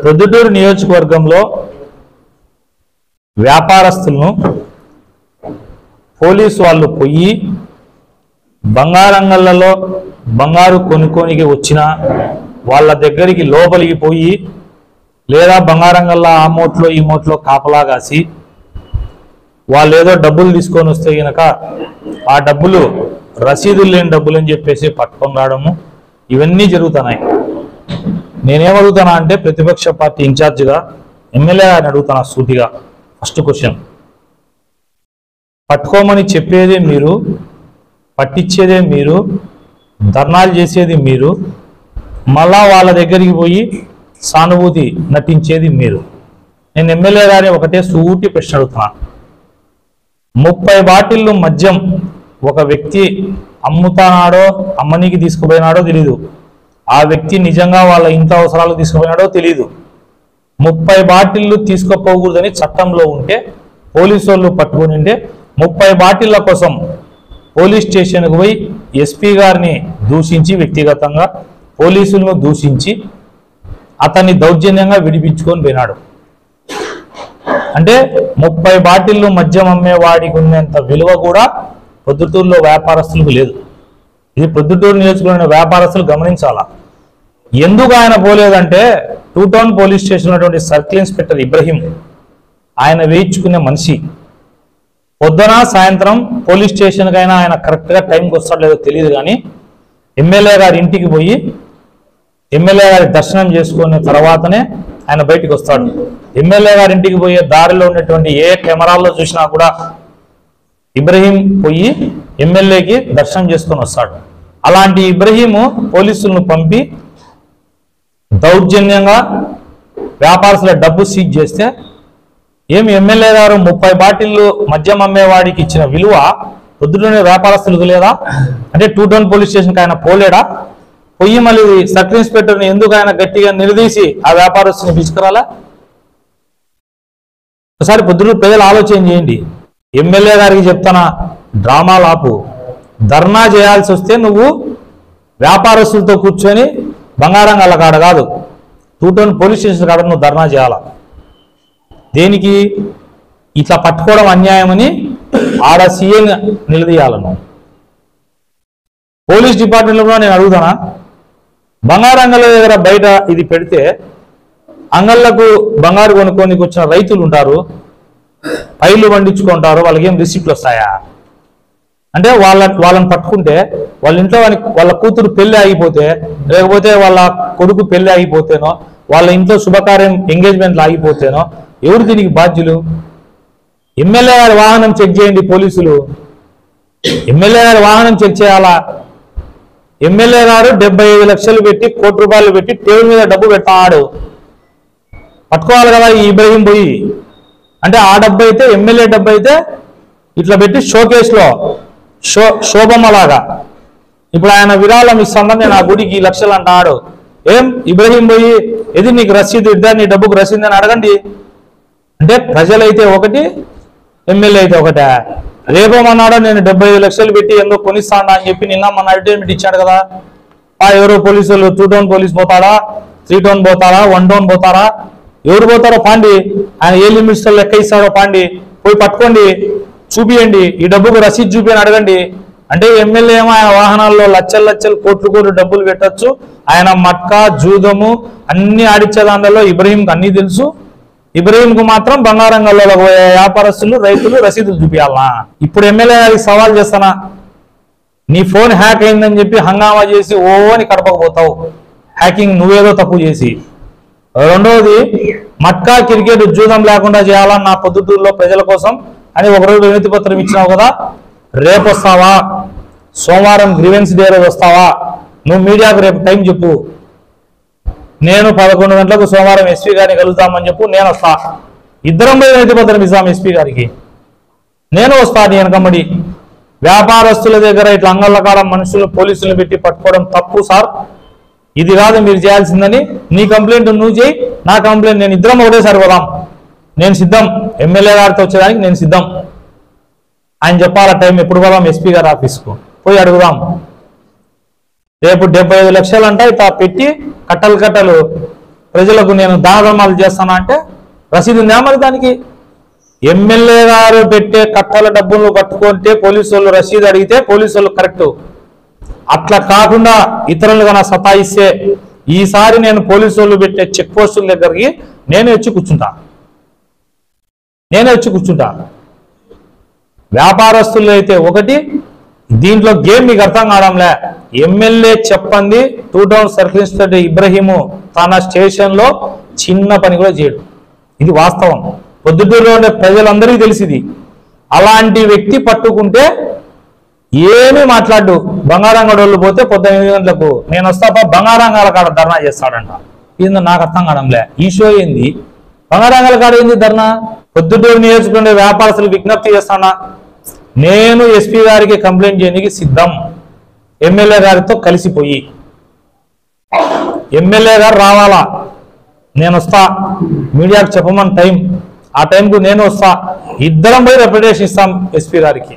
ప్రొద్దుటూరు నియోజకవర్గంలో వ్యాపారస్తులను పోలీసు వాళ్ళు పోయి బంగారంగళ్ళలో బంగారు కొనుక్కోనికి వచ్చిన వాళ్ళ దగ్గరికి లోపలికి పోయి లేదా బంగారంగళ్ళ ఆ మూట్లో ఈ మూట్లో కాపలా కాసి వాళ్ళు ఏదో డబ్బులు తీసుకొని వస్తే గనక ఆ డబ్బులు రసీదులు లేని డబ్బులు అని చెప్పేసి పట్టుకొని రావడము ఇవన్నీ జరుగుతున్నాయి. నేనేమడుగుతానా అంటే ప్రతిపక్ష పార్టీ ఇన్ఛార్జిగా ఎమ్మెల్యే గారిని అడుగుతానా సూటిగా. ఫస్ట్ క్వశ్చన్, పట్టుకోమని చెప్పేదే మీరు, పట్టించేదే మీరు, ధర్నాలు చేసేది మీరు, మళ్ళా వాళ్ళ దగ్గరికి పోయి సానుభూతి నటించేది మీరు. నేను ఎమ్మెల్యే గారిని ఒకటే సూటి ప్రశ్న అడుగుతున్నా. 30 బాటిళ్ళు మద్యం ఒక వ్యక్తి అమ్ముతానాడో అమ్మనికి తీసుకుపోయినాడో తెలీదు, ఆ వ్యక్తి నిజంగా వాళ్ళ ఇంత అవసరాలు తీసుకుపోయినాడో తెలీదు. 30 బాటిళ్ళు తీసుకుపోకూడదని చట్టంలో ఉంటే పోలీసు వాళ్ళు పట్టుకుని ఉంటే 30 బాటిళ్ళ కోసం పోలీస్ స్టేషన్కు పోయి ఎస్పీ గారిని దూషించి వ్యక్తిగతంగా పోలీసులను దూషించి అతన్ని దౌర్జన్యంగా విడిపించుకొని పోయినాడు. అంటే 30 బాటిళ్ళు మద్యం అమ్మేవాడికి ఉన్నంత విలువ కూడా ప్రొద్దుటూరులో వ్యాపారస్తులకు లేదు. ఇది ప్రొద్దుటూరు నియోజకవర్గంలో వ్యాపారస్తులు గమనించాలా. ఎందుకు ఆయన పోలేదంటే 2 టౌన్ పోలీస్ స్టేషన్ ఉన్నటువంటి సర్కిల్ ఇన్స్పెక్టర్ ఇబ్రహీం ఆయన వేయించుకునే మనిషి. పొద్దున సాయంత్రం పోలీస్ స్టేషన్కైనా ఆయన కరెక్ట్గా టైంకి వస్తాడో లేదో తెలియదు, కానీ ఎమ్మెల్యే గారి ఇంటికి పోయి ఎమ్మెల్యే గారి దర్శనం చేసుకున్న తర్వాతనే ఆయన బయటికి వస్తాడు. ఎమ్మెల్యే గారి ఇంటికి పోయే దారిలో ఉన్నటువంటి ఏ కెమెరాల్లో చూసినా కూడా ఇబ్రహీం పోయి ఎమ్మెల్యేకి దర్శనం చేసుకొని వస్తాడు. అలాంటి ఇబ్రహీము పోలీసులను పంపి దౌర్జన్యంగా వ్యాపారస్తుల డబ్బు సీజ్ చేస్తే ఏమి ఎమ్మెల్యే గారు 30 బాటిళ్ళు మద్యం అమ్మేవాడికి ఇచ్చిన విలువ పొద్దులోనే వ్యాపారస్తులకు లేదా? అంటే 2 టౌన్ పోలీస్ స్టేషన్కి ఆయన పోలేడా? పోయి మళ్ళీ సర్కిల్ ఇన్స్పెక్టర్ని ఎందుకు ఆయన గట్టిగా నిలదీసి ఆ వ్యాపారస్తుని పిలుచుకురాలా? ఒకసారి పొద్దున ప్రజలు ఆలోచన చేయండి. ఎమ్మెల్యే గారికి చెప్తానా, డ్రామాలు ఆపు. ధర్నా చేయాల్సి వస్తే నువ్వు వ్యాపారస్తులతో కూర్చొని బంగారం గల కాడ కాదు, 2 టౌన్ పోలీస్ స్టేషన్ కాడ నువ్వు ధర్నా చేయాలా. దేనికి? ఇట్లా పట్టుకోవడం అన్యాయమని ఆడ సీఎం నిలదీయాలను. పోలీస్ డిపార్ట్మెంట్లో నేను అడుగుతానా, బంగారంగల దగ్గర బయట ఇది పెడితే అంగళ్ళకు బంగారు కొనుక్కోనికి వచ్చిన రైతులు ఉంటారు, పైర్లు పండించుకుంటారు, వాళ్ళకి ఏం రిసిప్ట్లు వస్తాయా? అంటే వాళ్ళని పట్టుకుంటే వాళ్ళ ఇంట్లో వాళ్ళ కూతురు పెళ్లి ఆగిపోతే, లేకపోతే వాళ్ళ కొడుకు పెళ్లి ఆగిపోతేనో, వాళ్ళ ఇంట్లో శుభకార్యం ఎంగేజ్మెంట్లు ఆగిపోతేనో ఎవరు దీనికి బాధ్యులు? ఎమ్మెల్యే గారి వాహనం చెక్ చేయండి పోలీసులు. ఎమ్మెల్యే గారి వాహనం చెక్ చేయాలా? ఎమ్మెల్యే గారు 75 లక్షలు పెట్టి ₹1 కోటి పెట్టి టేబుల్ మీద డబ్బు పెట్టాడు, పట్టుకోవాలి కదా ఈ ఇబ్రహీం పోయి. అంటే ఆ డబ్బు అయితే ఎమ్మెల్యే డబ్బు అయితే ఇట్లా పెట్టి షోకేస్లో శోభమ్మలాగా ఇప్పుడు ఆయన విరాళం ఇస్తాను నేను ఆ గుడికి 1 లక్షలు అంటాడు. ఏం ఇబ్రహీం పోయి ఏది నీకు రసీదు ఇద్దా, నీ డబ్బుకు రసీదు అని అడగండి. అంటే ప్రజలైతే ఒకటి, ఎమ్మెల్యే అయితే ఒకటే. రేపమన్నాడో నేను 75 లక్షలు పెట్టి ఎందుకు కొనిస్తాడా అని చెప్పి నిన్న మన అడ్వర్టైజ్మెంట్ ఇచ్చాడు కదా. ఎవరో పోలీసులు 2 టౌన్ పోలీస్ పోతాడా, 3 టౌన్ పోతారా, 1 టౌన్ పోతారా, ఎవరు పోతారో పాండి, ఆయన ఏ లిమిట్స్లో లెక్క ఇస్తాడో పాండి, పోయి పట్టుకోండి, చూపియండి, ఈ డబ్బుకు రసీదు చూపి అని అడగండి. అంటే ఎమ్మెల్యే ఏమో ఆయన వాహనాల్లో లక్షలు లక్షలు కోట్లు డబ్బులు పెట్టచ్చు. ఆయన మట్కా జూదము అన్ని ఆడిచ్చే దానిలో ఇబ్రహీంకి అన్నీ తెలుసు. ఇబ్రహీంకు మాత్రం బంగారంగల్లో వ్యాపారస్తులు రైతులు రసీదులు చూపించాలనా? ఇప్పుడు ఎమ్మెల్యే గారికి సవాల్ చేస్తానా, నీ ఫోన్ హ్యాక్ అయిందని చెప్పి హంగామా చేసి ఓని కడపకపోతావు, హ్యాకింగ్ నువ్వేదో తప్పు చేసి. రెండవది, మట్కా క్రికెట్ జూదం లేకుండా చేయాలని నా పొద్దుటూరులో ప్రజల కోసం అని ఒకరోజు వినతి పత్రం ఇచ్చినావు కదా. రేపు వస్తావా? సోమవారం గ్రీవెన్స్ డే రోజు వస్తావా? నువ్వు మీడియాకు రేపు టైం చెప్పు. నేను 11 గంటలకు సోమవారం ఎస్పీ గారిని కలుగుతామని చెప్పు, నేను వస్తా. ఇద్దరం పోయి వినతి పత్రం ఇస్తాం ఎస్పీ గారికి. నేను వస్తా నీ వెనకమ్మడి. వ్యాపారస్తుల దగ్గర ఇట్లా అంగళ్ళ కాడ మనుషులు పోలీసులు పెట్టి పట్టుకోవడం తప్పు సార్, ఇది కాదు మీరు చేయాల్సిందని. నీ కంప్లైంట్ నువ్వు చేయి, నా కంప్లైంట్ నేను, ఇద్దరం ఒకటేసారి పోదాం. నేను సిద్ధం, ఎమ్మెల్యే గారితో వచ్చేదానికి నేను సిద్ధం. ఆయన చెప్పాలా టైం ఎప్పుడు పోదాం ఎస్పీ గారి ఆఫీస్కు పోయి అడుగుదాం. రేపు 75 లక్షలు అంట ఇట్లా పెట్టి కట్టలు ప్రజలకు నేను దాన ధర్మాలు చేస్తానా అంటే రసీదు ఉందా మరి దానికి? ఎమ్మెల్యే గారు పెట్టే కట్టల డబ్బులు పట్టుకుంటే పోలీసు వాళ్ళు రసీదు అడిగితే పోలీసు వాళ్ళు కరెక్ట్. అట్లా కాకుండా ఇతరులు కన్నా సతాయిస్తే ఈసారి నేను పోలీసు వాళ్ళు పెట్టే చెక్ పోస్టుల దగ్గరికి నేనే వచ్చి కూర్చుంటా. వ్యాపారస్తులు అయితే ఒకటి, దీంట్లో గేమ్ మీకు అర్థం కావడంలే. ఎమ్మెల్యే చెప్పండి 2 టౌన్ సర్కిల్ ఇన్స్పెక్టర్ ఇబ్రహీము తన స్టేషన్లో చిన్న పని కూడా చేయడు. ఇది వాస్తవం. పొద్దుటూరులో ఉండే ప్రజలందరికీ తెలిసింది. అలాంటి వ్యక్తి పట్టుకుంటే ఏమీ మాట్లాడు. బంగారంగడ వాళ్ళు పోతే పొద్దున 8 గంటలకు నేను వస్తాపా బంగారంగాల కాడ ధర్నా చేస్తాడంట. ఏందో నాకు అర్థం కావడంలే. ఈ షో ఏంది? బంగారంగాల కాడ ఏంది ధర్నా? పొద్దుటూరు నియోజకవర్గ వ్యాపారస్తులు విజ్ఞప్తి చేస్తానా, నేను ఎస్పీ గారికి కంప్లైంట్ చేయడానికి సిద్ధం. ఎమ్మెల్యే గారితో కలిసిపోయి ఎమ్మెల్యే గారు రావాలా, నేను వస్తా, మీడియాకు చెప్పమని టైం, ఆ టైంకు నేను వస్తా, ఇద్దరం పోయి రిప్రజెంటేషన్ ఇస్తాం ఎస్పీ గారికి.